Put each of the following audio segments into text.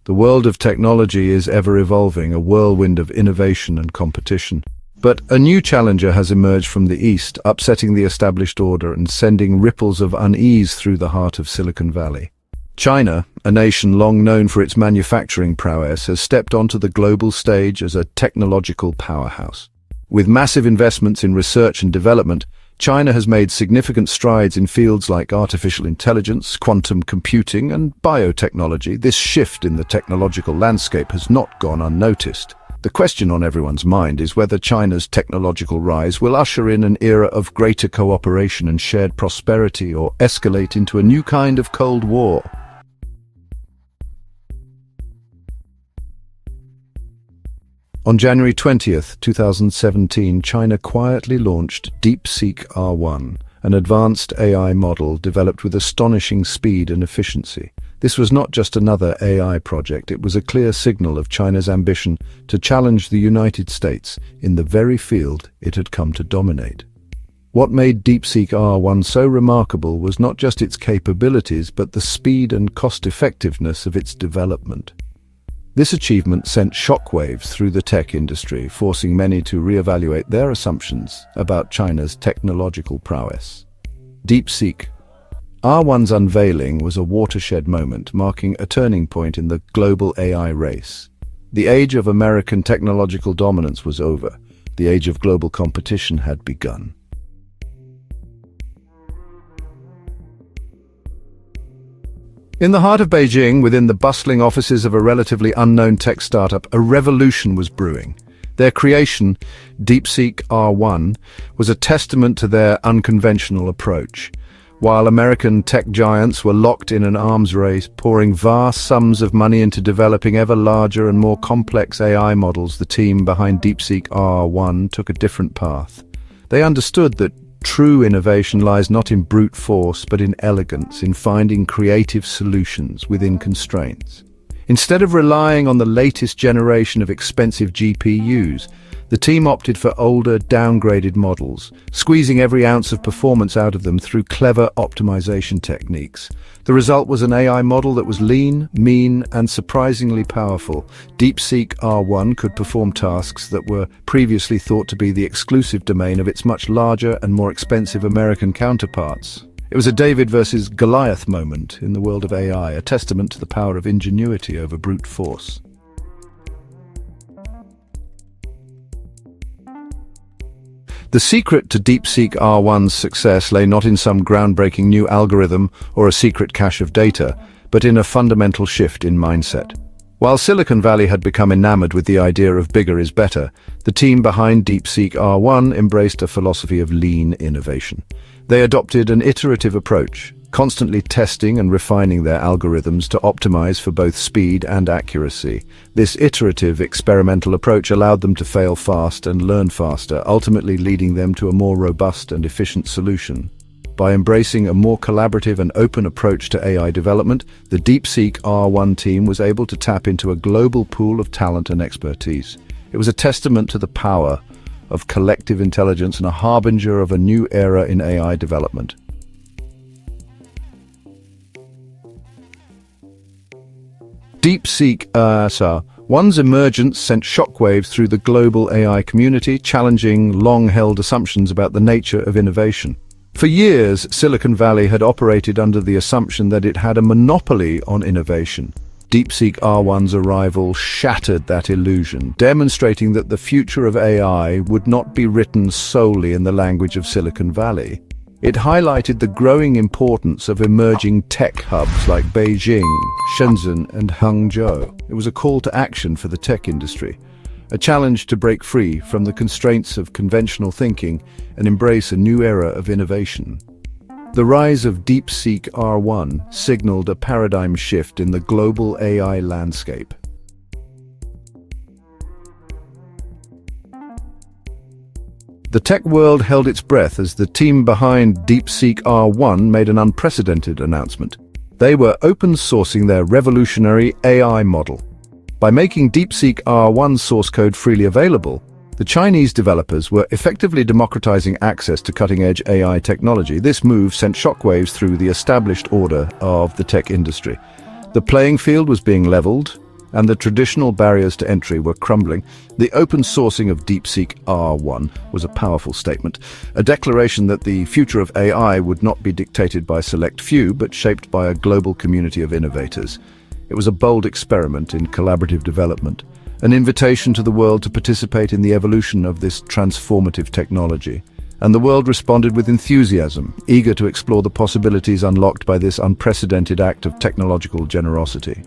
The world of technology is ever evolving, a whirlwind of innovation and competition. But a new challenger has emerged from the east, upsetting the established order and sending ripples of unease through the heart of Silicon Valley. China, a nation long known for its manufacturing prowess, has stepped onto the global stage as a technological powerhouse. With massive investments in research and development, China has made significant strides in fields like artificial intelligence, quantum computing, and biotechnology. This shift in the technological landscape has not gone unnoticed. The question on everyone's mind is whether China's technological rise will usher in an era of greater cooperation and shared prosperity or escalate into a new kind of Cold War. On January 20th, 2017, China quietly launched DeepSeek R1, an advanced AI model developed with astonishing speed and efficiency. This was not just another AI project, it was a clear signal of China's ambition to challenge the United States in the very field it had come to dominate. What made DeepSeek R1 so remarkable was not just its capabilities, but the speed and cost-effectiveness of its development. This achievement sent shockwaves through the tech industry, forcing many to reevaluate their assumptions about China's technological prowess. DeepSeek R1's unveiling was a watershed moment, marking a turning point in the global AI race. The age of American technological dominance was over. The age of global competition had begun. In the heart of Beijing, within the bustling offices of a relatively unknown tech startup, a revolution was brewing. Their creation, DeepSeek R1, was a testament to their unconventional approach. While American tech giants were locked in an arms race, pouring vast sums of money into developing ever larger and more complex AI models, the team behind DeepSeek R1 took a different path. They understood that true innovation lies not in brute force, but in elegance, in finding creative solutions within constraints. Instead of relying on the latest generation of expensive GPUs, the team opted for older, downgraded models, squeezing every ounce of performance out of them through clever optimization techniques. The result was an AI model that was lean, mean, and surprisingly powerful. DeepSeek R1 could perform tasks that were previously thought to be the exclusive domain of its much larger and more expensive American counterparts. It was a David versus Goliath moment in the world of AI, a testament to the power of ingenuity over brute force. The secret to DeepSeek R1's success lay not in some groundbreaking new algorithm or a secret cache of data, but in a fundamental shift in mindset. While Silicon Valley had become enamored with the idea of bigger is better, the team behind DeepSeek R1 embraced a philosophy of lean innovation. They adopted an iterative approach, constantly testing and refining their algorithms to optimize for both speed and accuracy. This iterative, experimental approach allowed them to fail fast and learn faster, ultimately leading them to a more robust and efficient solution. By embracing a more collaborative and open approach to AI development, the DeepSeek R1 team was able to tap into a global pool of talent and expertise. It was a testament to the power of collective intelligence and a harbinger of a new era in AI development. DeepSeek R1's emergence sent shockwaves through the global AI community, challenging long-held assumptions about the nature of innovation. For years, Silicon Valley had operated under the assumption that it had a monopoly on innovation. DeepSeek R1's arrival shattered that illusion, demonstrating that the future of AI would not be written solely in the language of Silicon Valley. It highlighted the growing importance of emerging tech hubs like Beijing, Shenzhen, and Hangzhou. It was a call to action for the tech industry, a challenge to break free from the constraints of conventional thinking and embrace a new era of innovation. The rise of DeepSeek R1 signaled a paradigm shift in the global AI landscape. The tech world held its breath as the team behind DeepSeek R1 made an unprecedented announcement. They were open-sourcing their revolutionary AI model. By making DeepSeek R1 source code freely available, the Chinese developers were effectively democratizing access to cutting-edge AI technology. This move sent shockwaves through the established order of the tech industry. The playing field was being leveled, and the traditional barriers to entry were crumbling, the open sourcing of DeepSeek R1 was a powerful statement, a declaration that the future of AI would not be dictated by a select few, but shaped by a global community of innovators. It was a bold experiment in collaborative development, an invitation to the world to participate in the evolution of this transformative technology. And the world responded with enthusiasm, eager to explore the possibilities unlocked by this unprecedented act of technological generosity.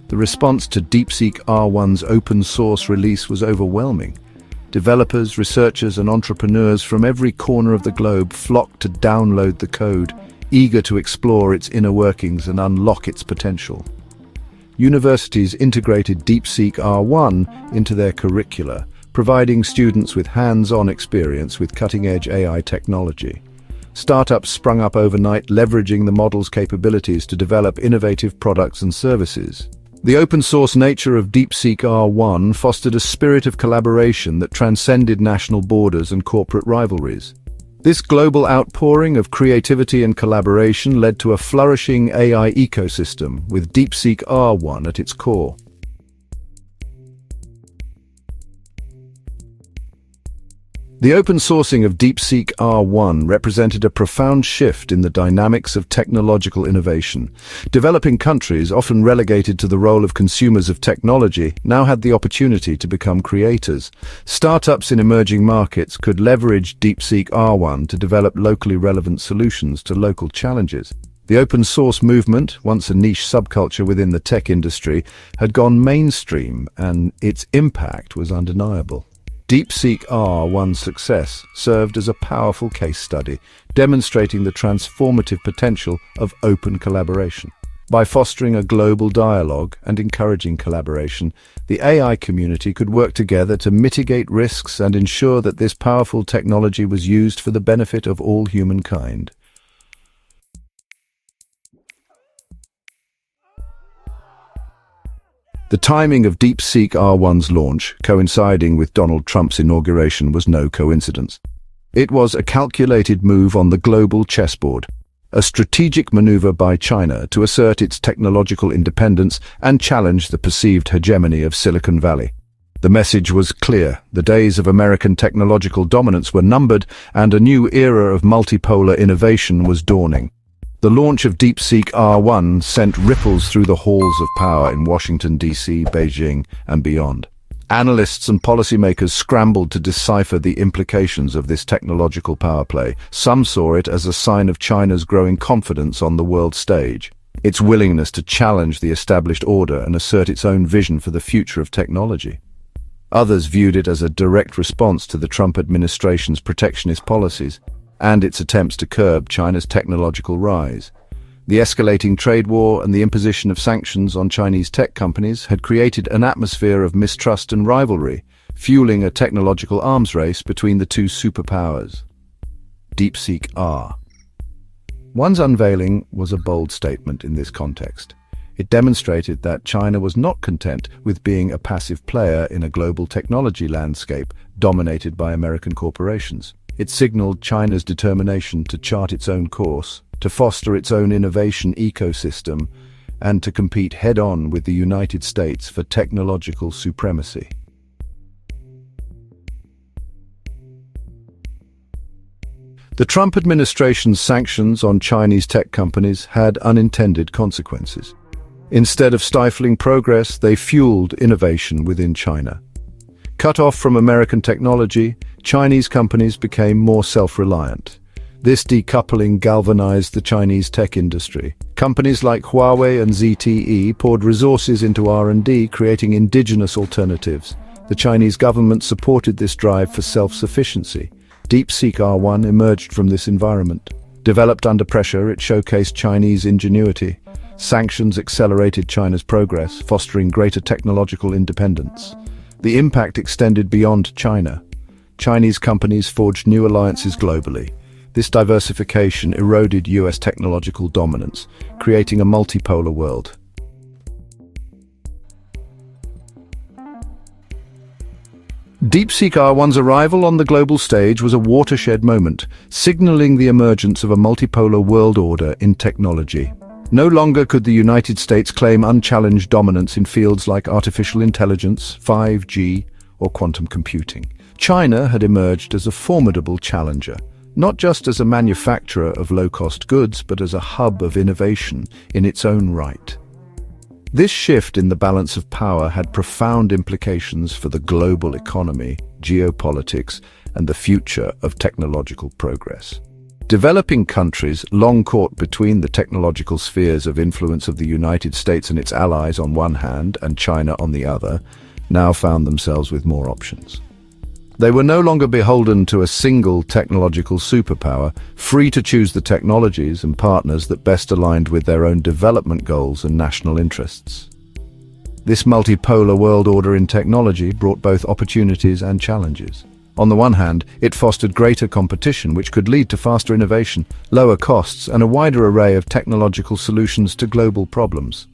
The response to DeepSeek R1's open-source release was overwhelming. Developers, researchers, and entrepreneurs from every corner of the globe flocked to download the code, eager to explore its inner workings and unlock its potential. Universities integrated DeepSeek R1 into their curricula, providing students with hands-on experience with cutting-edge AI technology. Startups sprung up overnight, leveraging the model's capabilities to develop innovative products and services. The open-source nature of DeepSeek R1 fostered a spirit of collaboration that transcended national borders and corporate rivalries. This global outpouring of creativity and collaboration led to a flourishing AI ecosystem, with DeepSeek R1 at its core. The open sourcing of DeepSeek R1 represented a profound shift in the dynamics of technological innovation. Developing countries, often relegated to the role of consumers of technology, now had the opportunity to become creators. Startups in emerging markets could leverage DeepSeek R1 to develop locally relevant solutions to local challenges. The open source movement, once a niche subculture within the tech industry, had gone mainstream, and its impact was undeniable. DeepSeek R1's success served as a powerful case study, demonstrating the transformative potential of open collaboration. By fostering a global dialogue and encouraging collaboration, the AI community could work together to mitigate risks and ensure that this powerful technology was used for the benefit of all humankind. The timing of DeepSeek R1's launch, coinciding with Donald Trump's inauguration, was no coincidence. It was a calculated move on the global chessboard, a strategic maneuver by China to assert its technological independence and challenge the perceived hegemony of Silicon Valley. The message was clear: the days of American technological dominance were numbered, and a new era of multipolar innovation was dawning. The launch of DeepSeek R1 sent ripples through the halls of power in Washington, D.C., Beijing, and beyond. Analysts and policymakers scrambled to decipher the implications of this technological power play. Some saw it as a sign of China's growing confidence on the world stage, its willingness to challenge the established order and assert its own vision for the future of technology. Others viewed it as a direct response to the Trump administration's protectionist policies and its attempts to curb China's technological rise. The escalating trade war and the imposition of sanctions on Chinese tech companies had created an atmosphere of mistrust and rivalry, fueling a technological arms race between the two superpowers. DeepSeek R1's unveiling was a bold statement in this context. It demonstrated that China was not content with being a passive player in a global technology landscape dominated by American corporations. It signaled China's determination to chart its own course, to foster its own innovation ecosystem, and to compete head-on with the United States for technological supremacy. The Trump administration's sanctions on Chinese tech companies had unintended consequences. Instead of stifling progress, they fueled innovation within China. Cut off from American technology, Chinese companies became more self-reliant. This decoupling galvanized the Chinese tech industry. Companies like Huawei and ZTE poured resources into R&D, creating indigenous alternatives. The Chinese government supported this drive for self-sufficiency. DeepSeek R1 emerged from this environment. Developed under pressure, it showcased Chinese ingenuity. Sanctions accelerated China's progress, fostering greater technological independence. The impact extended beyond China. Chinese companies forged new alliances globally. This diversification eroded US technological dominance, creating a multipolar world. DeepSeek R1's arrival on the global stage was a watershed moment, signaling the emergence of a multipolar world order in technology. No longer could the United States claim unchallenged dominance in fields like artificial intelligence, 5G, or quantum computing. China had emerged as a formidable challenger, not just as a manufacturer of low-cost goods, but as a hub of innovation in its own right. This shift in the balance of power had profound implications for the global economy, geopolitics, and the future of technological progress. Developing countries, long caught between the technological spheres of influence of the United States and its allies on one hand and China on the other, now found themselves with more options. They were no longer beholden to a single technological superpower, free to choose the technologies and partners that best aligned with their own development goals and national interests. This multipolar world order in technology brought both opportunities and challenges. On the one hand, it fostered greater competition, which could lead to faster innovation, lower costs, and a wider array of technological solutions to global problems.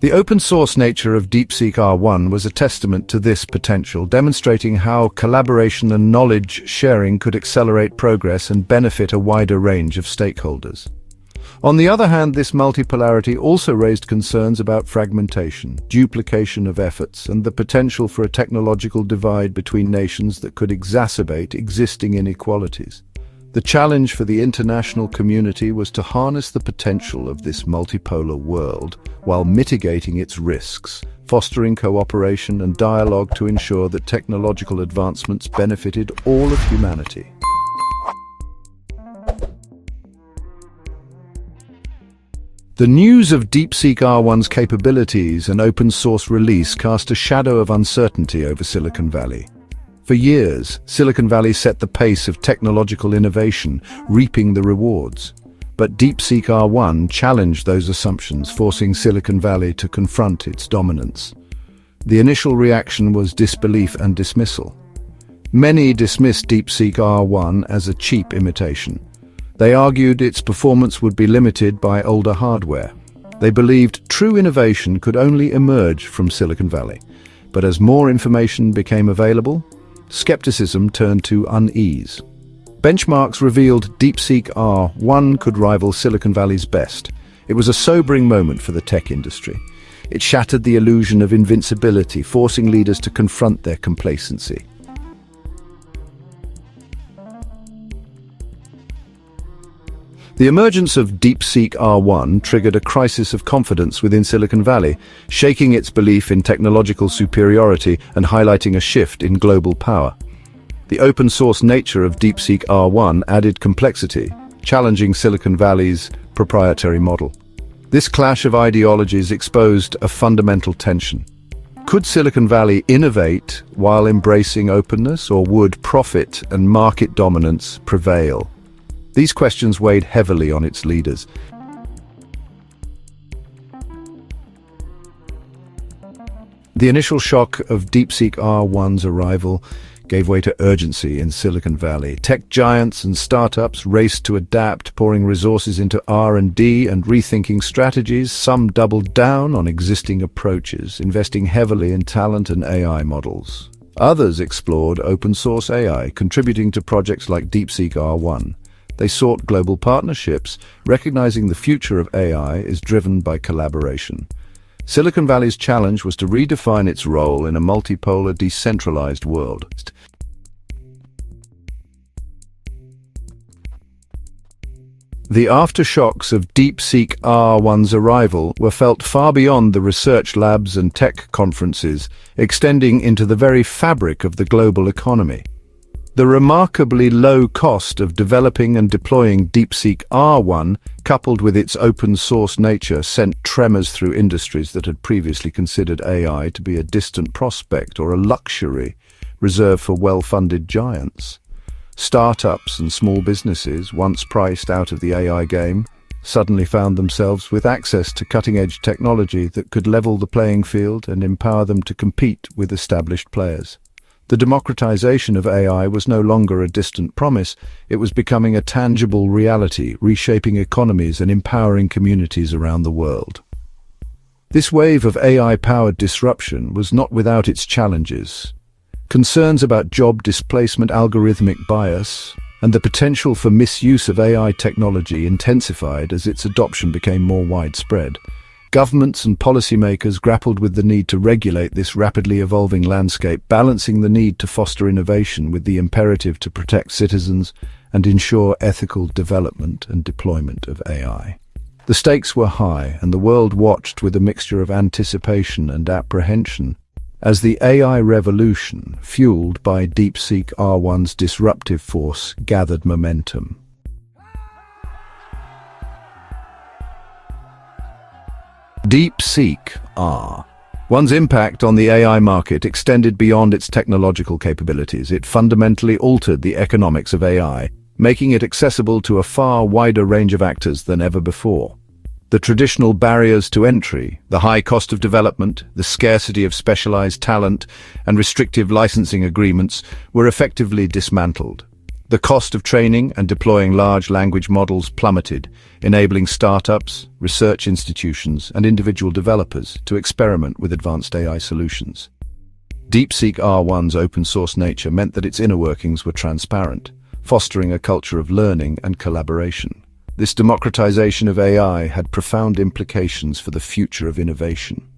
The open-source nature of DeepSeek R1 was a testament to this potential, demonstrating how collaboration and knowledge sharing could accelerate progress and benefit a wider range of stakeholders. On the other hand, this multipolarity also raised concerns about fragmentation, duplication of efforts, and the potential for a technological divide between nations that could exacerbate existing inequalities. The challenge for the international community was to harness the potential of this multipolar world while mitigating its risks, fostering cooperation and dialogue to ensure that technological advancements benefited all of humanity. The news of DeepSeek R1's capabilities and open-source release cast a shadow of uncertainty over Silicon Valley. For years, Silicon Valley set the pace of technological innovation, reaping the rewards. But DeepSeek R1 challenged those assumptions, forcing Silicon Valley to confront its dominance. The initial reaction was disbelief and dismissal. Many dismissed DeepSeek R1 as a cheap imitation. They argued its performance would be limited by older hardware. They believed true innovation could only emerge from Silicon Valley. But as more information became available, skepticism turned to unease. Benchmarks revealed DeepSeek R1 could rival Silicon Valley's best. It was a sobering moment for the tech industry. It shattered the illusion of invincibility, forcing leaders to confront their complacency. The emergence of DeepSeek R1 triggered a crisis of confidence within Silicon Valley, shaking its belief in technological superiority and highlighting a shift in global power. The open-source nature of DeepSeek R1 added complexity, challenging Silicon Valley's proprietary model. This clash of ideologies exposed a fundamental tension. Could Silicon Valley innovate while embracing openness, or would profit and market dominance prevail? These questions weighed heavily on its leaders. The initial shock of DeepSeek R1's arrival gave way to urgency in Silicon Valley. Tech giants and startups raced to adapt, pouring resources into R&D and rethinking strategies. Some doubled down on existing approaches, investing heavily in talent and AI models. Others explored open-source AI, contributing to projects like DeepSeek R1. They sought global partnerships, recognizing the future of AI is driven by collaboration. Silicon Valley's challenge was to redefine its role in a multipolar, decentralized world. The aftershocks of DeepSeek R1's arrival were felt far beyond the research labs and tech conferences, extending into the very fabric of the global economy. The remarkably low cost of developing and deploying DeepSeek R1, coupled with its open-source nature, sent tremors through industries that had previously considered AI to be a distant prospect or a luxury reserved for well-funded giants. Startups and small businesses, once priced out of the AI game, suddenly found themselves with access to cutting-edge technology that could level the playing field and empower them to compete with established players. The democratization of AI was no longer a distant promise. It was becoming a tangible reality, reshaping economies and empowering communities around the world. This wave of AI-powered disruption was not without its challenges. Concerns about job displacement, algorithmic bias, and the potential for misuse of AI technology intensified as its adoption became more widespread. Governments and policymakers grappled with the need to regulate this rapidly evolving landscape, balancing the need to foster innovation with the imperative to protect citizens and ensure ethical development and deployment of AI. The stakes were high, and the world watched with a mixture of anticipation and apprehension as the AI revolution, fueled by DeepSeek R1's disruptive force, gathered momentum. DeepSeek R1's impact on the AI market extended beyond its technological capabilities. It fundamentally altered the economics of AI, making it accessible to a far wider range of actors than ever before. The traditional barriers to entry, the high cost of development, the scarcity of specialized talent, and restrictive licensing agreements were effectively dismantled. The cost of training and deploying large language models plummeted, enabling startups, research institutions, and individual developers to experiment with advanced AI solutions. DeepSeek R1's open-source nature meant that its inner workings were transparent, fostering a culture of learning and collaboration. This democratization of AI had profound implications for the future of innovation.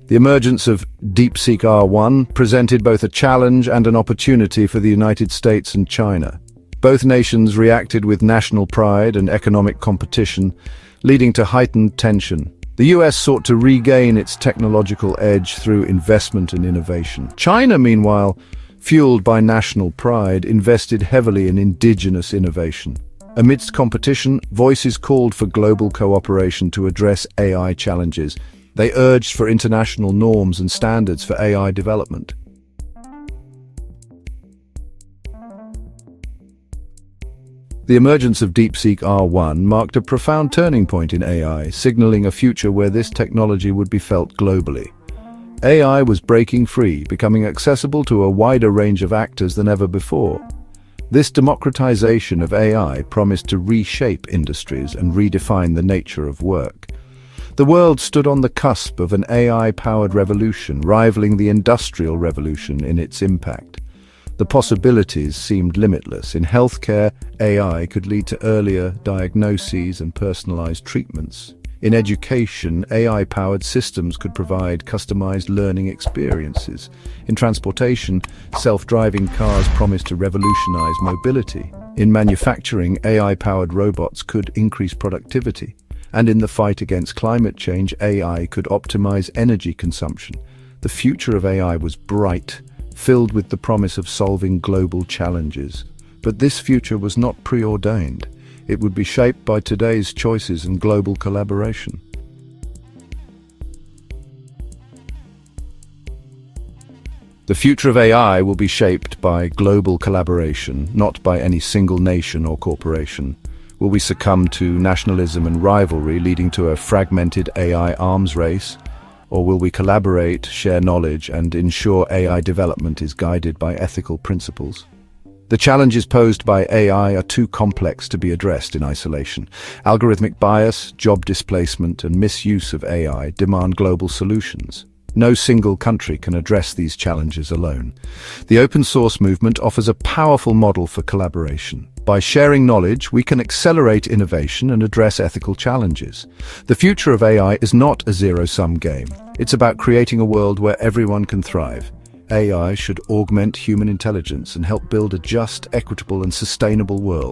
The emergence of DeepSeek R1 presented both a challenge and an opportunity for the United States and China. Both nations reacted with national pride and economic competition, leading to heightened tension. The US sought to regain its technological edge through investment and innovation. China, meanwhile, fueled by national pride, invested heavily in indigenous innovation. Amidst competition, voices called for global cooperation to address AI challenges. They urged for international norms and standards for AI development. The emergence of DeepSeek R1 marked a profound turning point in AI, signaling a future where this technology would be felt globally. AI was breaking free, becoming accessible to a wider range of actors than ever before. This democratization of AI promised to reshape industries and redefine the nature of work. The world stood on the cusp of an AI-powered revolution, rivaling the Industrial Revolution in its impact. The possibilities seemed limitless. In healthcare, AI could lead to earlier diagnoses and personalized treatments. In education, AI-powered systems could provide customized learning experiences. In transportation, self-driving cars promised to revolutionize mobility. In manufacturing, AI-powered robots could increase productivity. And in the fight against climate change, AI could optimize energy consumption. The future of AI was bright, filled with the promise of solving global challenges. But this future was not preordained. It would be shaped by today's choices and global collaboration. The future of AI will be shaped by global collaboration, not by any single nation or corporation. Will we succumb to nationalism and rivalry, leading to a fragmented AI arms race? Or will we collaborate, share knowledge, and ensure AI development is guided by ethical principles? The challenges posed by AI are too complex to be addressed in isolation. Algorithmic bias, job displacement, and misuse of AI demand global solutions. No single country can address these challenges alone. The open source movement offers a powerful model for collaboration. By sharing knowledge, we can accelerate innovation and address ethical challenges. The future of AI is not a zero-sum game. It's about creating a world where everyone can thrive. AI should augment human intelligence and help build a just, equitable, and sustainable world.